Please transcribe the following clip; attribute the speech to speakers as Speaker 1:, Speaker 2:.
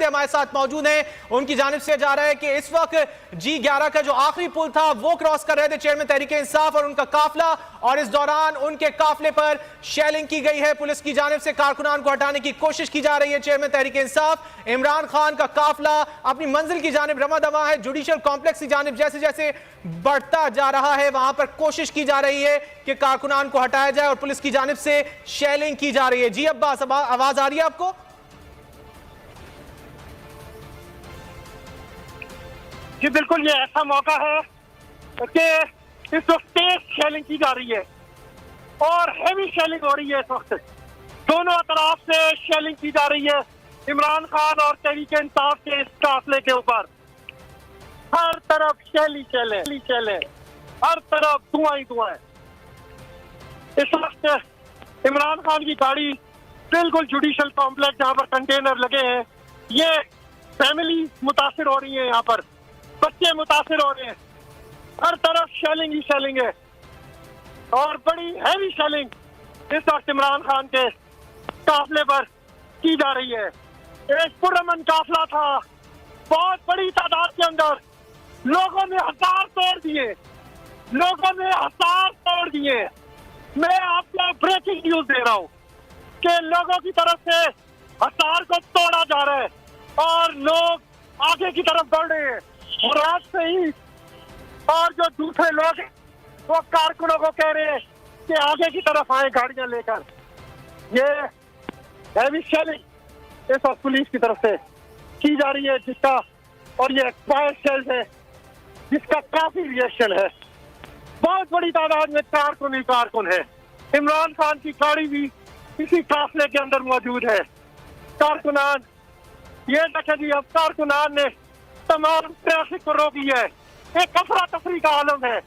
Speaker 1: नुमाइंदे हमारे साथ मौजूद हैं। उनकी जानिब से जा रहा है कि इस वक्त G11 का जो आखिरी पुल था वो क्रॉस कर रहे थे चेयरमैन तहरीके इंसाफ और उनका काफिला, और इस दौरान उनके काफिले पर शेलिंग की गई है। पुलिस की जानिब से कारकुनान को हटाने की कोशिश की जा रही है। चेयरमैन तहरीके इंसाफ इमरान खान का काफिला अपनी मंजिल की जानिब रवा दवा है। जुडिशल कॉम्प्लेक्स की जानिब जैसे जैसे बढ़ता जा रहा है वहां पर कोशिश की जा रही है कि कारकुनान को हटाया जाए और पुलिस की जानिब से शेलिंग की जा रही है। जी अब्बास, आवाज आ रही है आपको?
Speaker 2: जी बिल्कुल, ये ऐसा मौका है कि इस वक्त तेज शेलिंग की जा रही है और हेवी शेलिंग हो रही है। इस वक्त दोनों तरफ से शेलिंग की जा रही है इमरान खान और तहरीके इंसाफ के इस काफिले के ऊपर। हर तरफ शेल, हर तरफ धुआं ही धुआं है। इस वक्त इमरान खान की गाड़ी बिल्कुल जुडिशल कॉम्प्लेक्स जहाँ पर कंटेनर लगे हैं, ये फैमिली मुतासिर हो रही है, यहाँ पर बच्चे मुतासिर हो रहे हैं। हर तरफ शेलिंग ही शेलिंग है और बड़ी हैवी शेलिंग इस वक्त इमरान खान के काफिले पर की जा रही है। एक पुरअमन काफिला था, बहुत बड़ी तादाद के अंदर लोगों ने हथियार तोड़ दिए। मैं आपको ब्रेकिंग न्यूज दे रहा हूँ कि लोगों की तरफ से हथियार को तोड़ा जा रहा है और लोग आगे की तरफ बढ़ रहे हैं। और आज से ही और जो दूसरे लोग हैं वो कारकुनों को कह रहे हैं कि आगे की तरफ आए गाड़ियां लेकर। ये हैवी शेलिंग इस वक्त पुलिस की तरफ से की जा रही है जिसका, और ये एक्सपायर्ड शेल्स है जिसका काफी रिएक्शन है। बहुत बड़ी तादाद में कारकुन है। इमरान खान की गाड़ी भी इसी काफिले के अंदर मौजूद है। कारकुनान, ये देखें जी, अब कारकुनान ने तमाम ट्रैफिक को रोक लिया है। एक अफरा तफरी का आलम है।